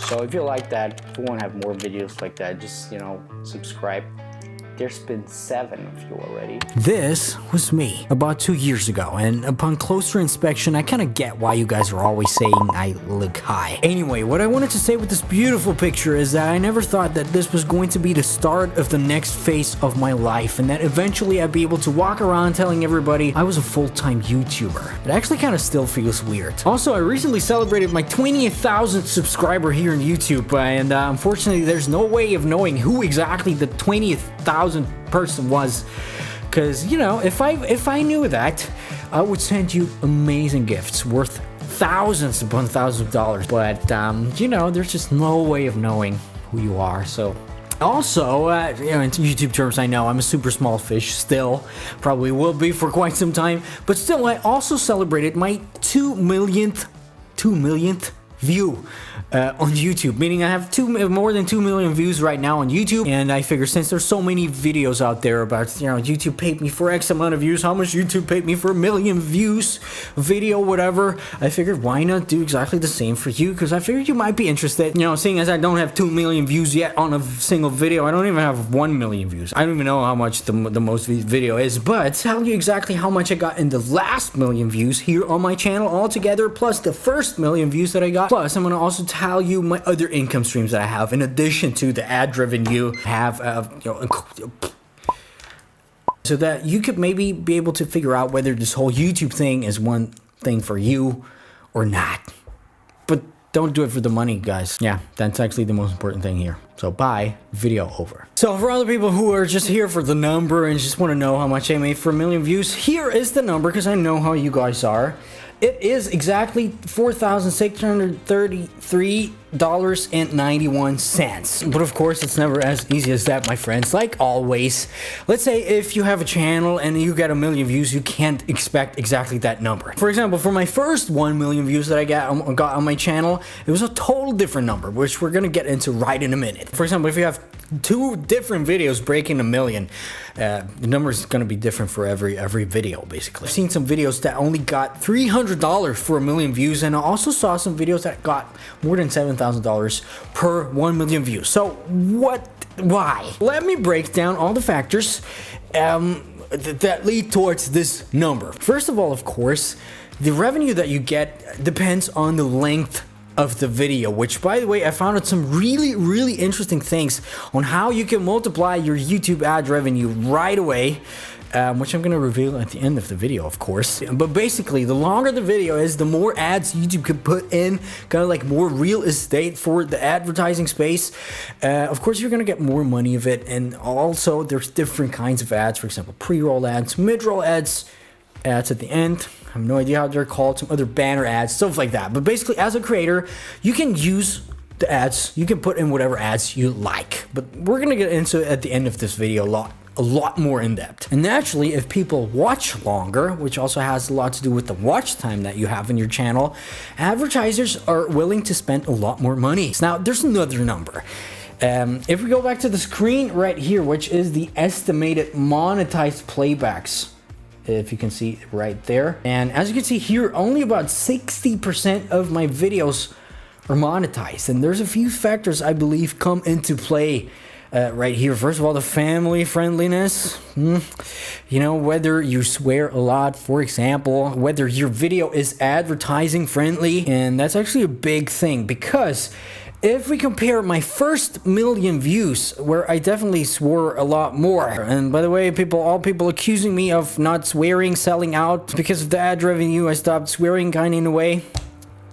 So if you like that, if you want to have more videos like that, just, you know, subscribe. There's been 7 of you already. This was me about 2 years ago, and upon closer inspection, I kind of get why you guys are always saying I look high. Anyway, what I wanted to say with this beautiful picture is that I never thought that this was going to be the start of the next phase of my life, and that eventually I'd be able to walk around telling everybody I was a full-time YouTuber. It actually kind of still feels weird. Also, I recently celebrated my 20,000th subscriber here on YouTube, and unfortunately, there's no way of knowing who exactly the 20,000th person was, because, you know, if I knew that, I would send you amazing gifts worth thousands upon thousands of dollars, but you know, there's just no way of knowing who you are. So also, you know, in YouTube terms, I know I'm a super small fish still, probably will be for quite some time, but still, I also celebrated my 2 millionth view on YouTube, meaning I have more than 2 million views right now on YouTube. And I figure, since there's so many videos out there about, you know, YouTube paid me for X amount of views, how much YouTube paid me for 1 million views video, whatever, I figured why not do exactly the same for you, because I figured you might be interested. You know, seeing as I don't have 2 million views yet on a single video, I don't even have 1 million views. I don't even know how much the most video is, but tell you exactly how much I got in the last 1 million views here on my channel altogether, plus the first 1 million views that I got. Plus, I'm gonna also tell you my other income streams that I have in addition to the ad revenue have, you know, so that you could maybe be able to figure out whether this whole YouTube thing is one thing for you or not. But don't do it for the money, guys. Yeah, that's actually the most important thing here. So bye, video over. So for other people who are just here for the number and just want to know how much I made for 1 million views, here is the number, because I know how you guys are. It is exactly $4,633.91. But of course, it's never as easy as that, my friends. Like always, let's say if you have a channel and you get 1 million views, you can't expect exactly that number. For example, for my first 1 million views that I got on my channel, it was a total different number, which we're gonna get into right in a minute. For example, if you have 2 different videos breaking 1 million, the number is going to be different for every video, basically. I've seen some videos that only got $300 for 1 million views, and I also saw some videos that got more than $7,000 per 1 million views. So why? Let me break down all the factors that lead towards this number. First of all, of course, the revenue that you get depends on the length of the video, which, by the way, I found out some really interesting things on how you can multiply your YouTube ad revenue right away, which I'm gonna reveal at the end of the video, of course. But basically, the longer the video is, the more ads YouTube can put in, kind of like more real estate for the advertising space. Of course, you're gonna get more money of it, and also there's different kinds of ads. For example, pre-roll ads, mid-roll ads, ads at the end. I have no idea how they're called, some other banner ads, stuff like that. But basically, as a creator, you can use the ads, you can put in whatever ads you like. But we're gonna get into it at the end of this video a lot more in depth. And naturally, if people watch longer, which also has a lot to do with the watch time that you have in your channel, advertisers are willing to spend a lot more money. Now, there's another number. If we go back to the screen right here, which is the estimated monetized playbacks, if you can see right there. And as you can see here, only about 60% of my videos are monetized. And there's a few factors I believe come into play right here. First of all, the family friendliness. You know, whether you swear a lot, for example, whether your video is advertising friendly. And that's actually a big thing, because if we compare my first 1 million views, where I definitely swore a lot more, and by the way, all people accusing me of not swearing, selling out because of the ad revenue, I stopped swearing kind of in a way.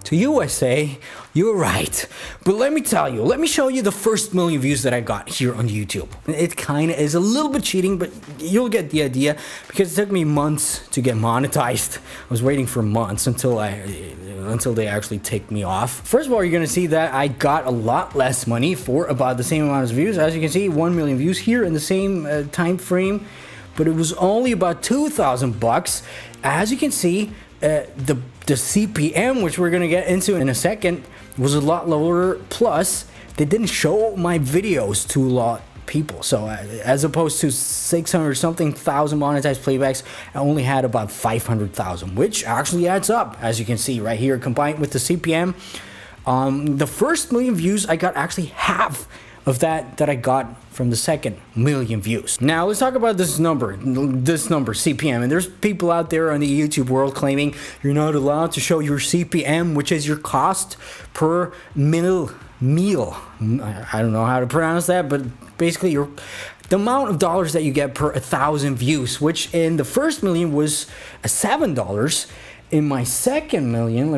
To you, I say, you're right. But let me tell you, let me show you the first 1 million views that I got here on YouTube. It kind of is a little bit cheating, but you'll get the idea, because it took me months to get monetized. I was waiting for months until they actually take me off. First of all, you're gonna see that I got a lot less money for about the same amount of views. As you can see, 1 million views here in the same time frame, but it was only about 2,000 bucks. As you can see, the CPM, which we're gonna get into in a second, was a lot lower. Plus, they didn't show my videos to a lot of people. So as opposed to 600 something thousand monetized playbacks, I only had about 500,000, which actually adds up, as you can see right here. Combined with the CPM, The first million views, I got actually half of that I got from the second million views. Now let's talk about this number CPM. And there's people out there on the YouTube world claiming you're not allowed to show your CPM, which is your cost per meal. I don't know how to pronounce that, but basically the amount of dollars that you get per 1,000 views, which in the first million was $7. In my second million,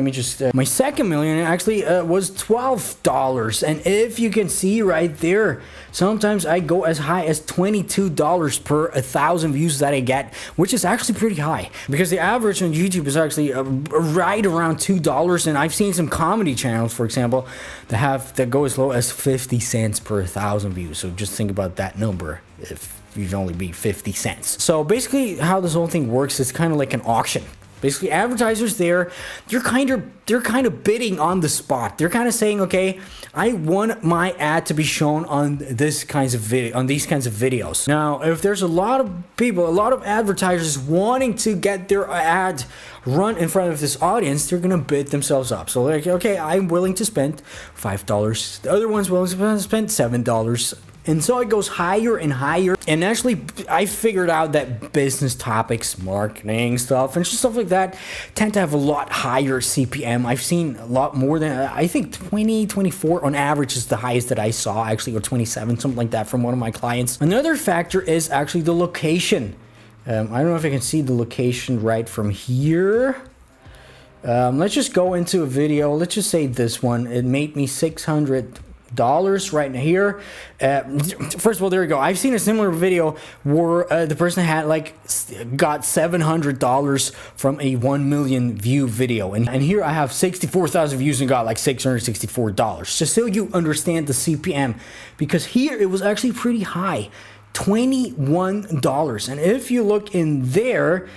my second million actually was $12. And if you can see right there, sometimes I go as high as $22 per 1,000 views that I get, which is actually pretty high because the average on YouTube is actually right around $2. And I've seen some comedy channels, for example, that go as low as 50 cents per 1,000 views. So just think about that number if you'd only be 50 cents. So basically how this whole thing works is kind of like an auction. Basically, advertisers they're kind of bidding on the spot. They're kind of saying, okay, I want my ad to be shown on these kinds of videos. Now, if there's a lot of advertisers wanting to get their ad run in front of this audience, they're gonna bid themselves up. So like, okay, I'm willing to spend $5. The other one's willing to spend $7. And so it goes higher and higher. And actually, I figured out that business topics, marketing stuff, and just stuff like that tend to have a lot higher CPM. I've seen a lot more than, I think 20, 24 on average is the highest that I saw, actually, or 27, something like that from one of my clients. Another factor is actually the location. I don't know if I can see the location right from here. Let's just go into a video. Let's just say this one. It made me $600 right here. First of all, there we go. I've seen a similar video where the person had got $700 from a 1 million view video, and here I have 64,000 views and got like $664. Just so you understand the CPM, because here it was actually pretty high, $21. And if you look in there,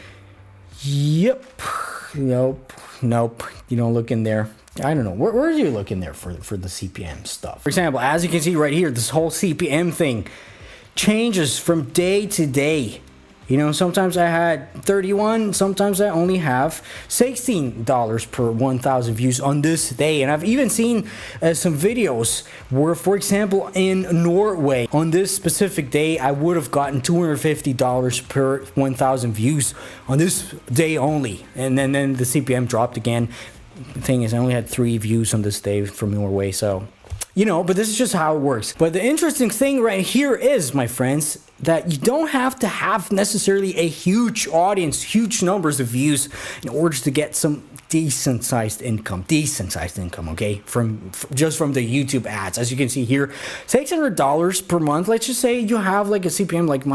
nope, you don't look in there. I don't know. Where do you look in there for the CPM stuff? For example, as you can see right here, this whole CPM thing changes from day to day. You know, sometimes I had 31, sometimes I only have $16 per 1,000 views on this day. And I've even seen some videos where, for example, in Norway, on this specific day, I would have gotten $250 per 1,000 views on this day only. And then the CPM dropped again. The thing is, I only had 3 views on this day from Norway, so, you know, but this is just how it works. But the interesting thing right here is, my friends, that you don't have to have necessarily a huge audience, huge numbers of views in order to get some decent sized income, okay, from just from the YouTube ads. As you can see here, $600 per month. Let's just say you have like a CPM like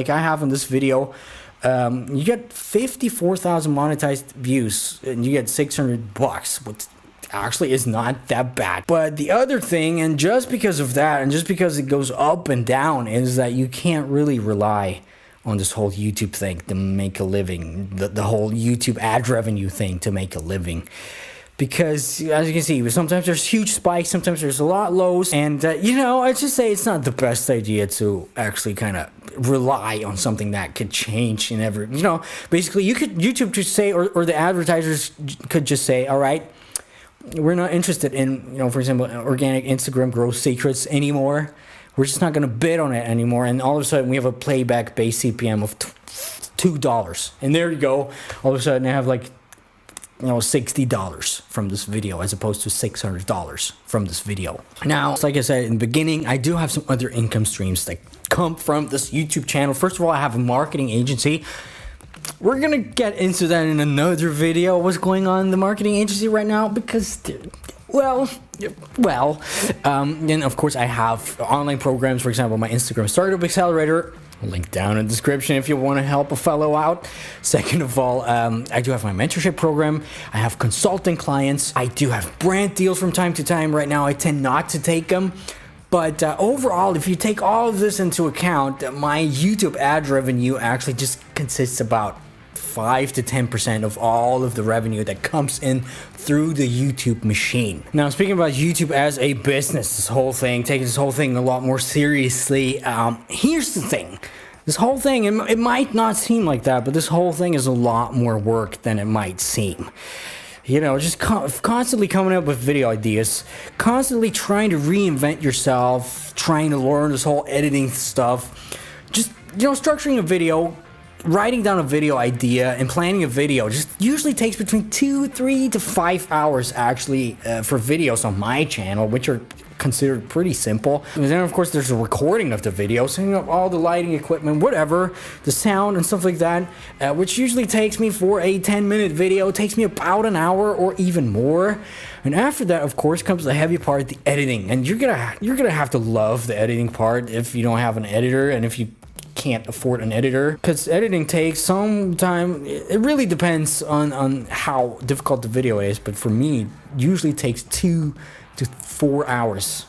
I have in this video. You get 54,000 monetized views and you get $600, which actually is not that bad. But the other thing, and just because of that, and just because it goes up and down, is that you can't really rely on this whole YouTube thing to make a living, the whole YouTube ad revenue thing to make a living. Because, as you can see, sometimes there's huge spikes, sometimes there's a lot lows, and, you know, I just say it's not the best idea to actually kind of rely on something that could change in every, you know, basically YouTube could say, or the advertisers could just say, all right, we're not interested in, you know, for example, organic Instagram growth secrets anymore. We're just not going to bid on it anymore. And all of a sudden we have a playback based CPM of $2. And there you go. All of a sudden I have like, you know, $60 from this video as opposed to $600 from this video. Now, like I said in the beginning, I do have some other income streams that come from this YouTube channel. First of all, I have a marketing agency. We're gonna get into that in another video, what's going on in the marketing agency right now, because, well, then of course I have online programs, for example, my Instagram Startup Accelerator, link down in the description if you want to help a fellow out. Second of all, I do have my mentorship program. I have consulting clients. I do have brand deals from time to time. Right now, I tend not to take them. But overall, if you take all of this into account, my YouTube ad revenue actually just consists about 5 to 10% of all of the revenue that comes in through the YouTube machine. Now, speaking about YouTube as a business, taking this whole thing a lot more seriously, here's the thing. This whole thing, it might not seem like that, but this whole thing is a lot more work than it might seem. You know, just constantly coming up with video ideas, constantly trying to reinvent yourself, trying to learn this whole editing stuff. Just, you know, structuring a video, writing down a video idea, and planning a video just usually takes between 3 to 5 hours actually for videos on my channel, which are considered pretty simple. And then of course there's a recording of the video, setting up all the lighting equipment, whatever, the sound and stuff like that, which usually takes me for a 10-minute video, takes me about an hour or even more. And after that, of course, comes the heavy part, the editing. And you're gonna have to love the editing part if you don't have an editor, and if you can't afford an editor, because editing takes some time. It really depends on how difficult the video is, but for me, it usually takes 2 to 4 hours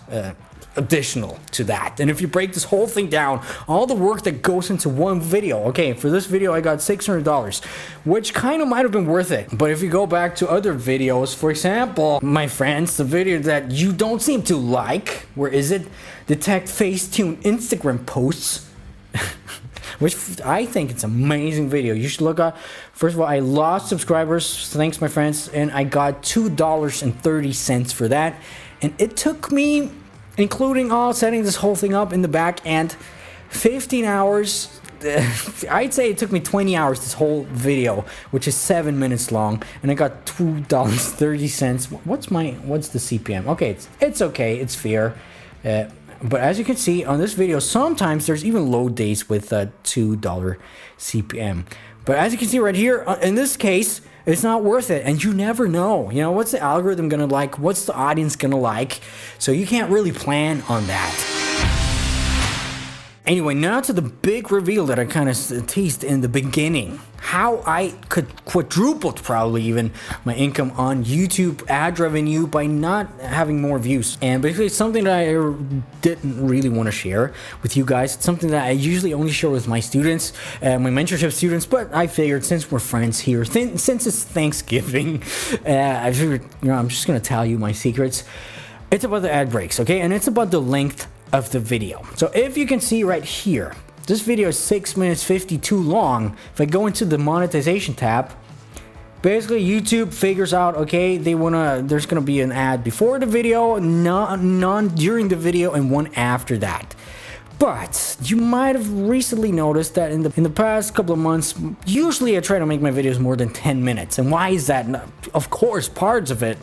additional to that. And if you break this whole thing down, all the work that goes into one video, okay, for this video I got $600, which kind of might have been worth it. But if you go back to other videos, for example, my friends, the video that you don't seem to like, where is it? Detect Facetune Instagram posts, which I think it's an amazing video. You should look at. First of all, I lost subscribers, thanks my friends, and I got $2.30 for that. And it took me, including all setting this whole thing up in the back, and 15 hours. I'd say it took me 20 hours, this whole video, which is 7 minutes long, and I got $2.30. What's the CPM? Okay, it's okay, it's fair. But as you can see on this video, sometimes there's even low days with $2 CPM. But as you can see right here, in this case, it's not worth it. And you never know, you know, what's the algorithm gonna like? What's the audience gonna like? So you can't really plan on that. Anyway, now to the big reveal that I kind of teased in the beginning. How I could quadrupled probably even my income on YouTube ad revenue by not having more views. And basically it's something that I didn't really want to share with you guys. It's something that I usually only share with my students, my mentorship students, but I figured since we're friends here, since it's Thanksgiving, I figured, you know, I'm just going to tell you my secrets. It's about the ad breaks, okay? And it's about the length of the video. So if you can see right here, this video is 6 minutes 52 long. If I go into the monetization tab, basically YouTube figures out, okay, there's gonna be an ad before the video, none during the video, and one after that. But you might have recently noticed that in the past couple of months, usually I try to make my videos more than 10 minutes. And why is that? Of course, parts of it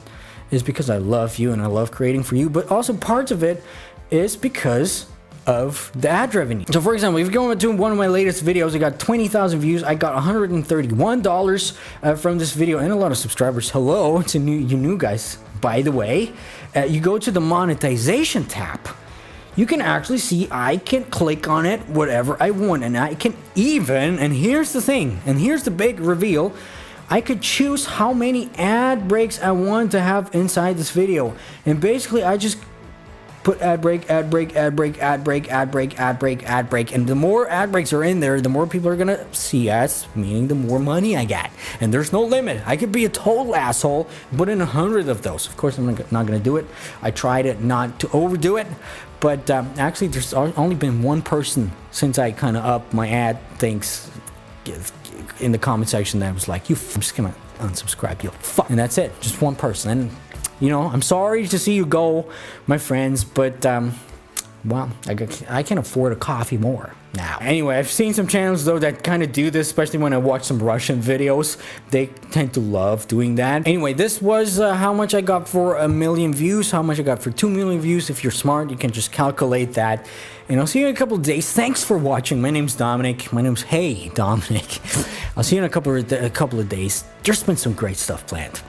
is because I love you and I love creating for you, but also parts of it is because of the ad revenue. So for example, if you go into one of my latest videos, I got 20,000 views, I got $131 from this video, and a lot of subscribers. Hello to you new guys, by the way. You go to the monetization tab, you can actually see I can click on it whatever I want, and I can even, and here's the thing, and here's the big reveal, I could choose how many ad breaks I want to have inside this video. And basically I just put ad break, ad break, ad break, ad break, ad break, ad break, ad break. And the more ad breaks are in there, the more people are gonna see ads, meaning the more money I get. And there's no limit. I could be a total asshole, put in 100 of those. Of course, I'm not gonna do it. I tried it not to overdo it. But actually, there's only been one person since I kind of upped my ad things in the comment section that was like, I'm just gonna unsubscribe you. Fuck. And that's it. Just one person. And you know, I'm sorry to see you go, my friends, but, well, I can afford a coffee more now. Anyway, I've seen some channels, though, that kind of do this, especially when I watch some Russian videos. They tend to love doing that. Anyway, this was how much I got for 1 million views, how much I got for 2 million views. If you're smart, you can just calculate that. And I'll see you in a couple of days. Thanks for watching. My name's Dominic. My name's heyDominik. I'll see you in a couple of days. There's been some great stuff planned.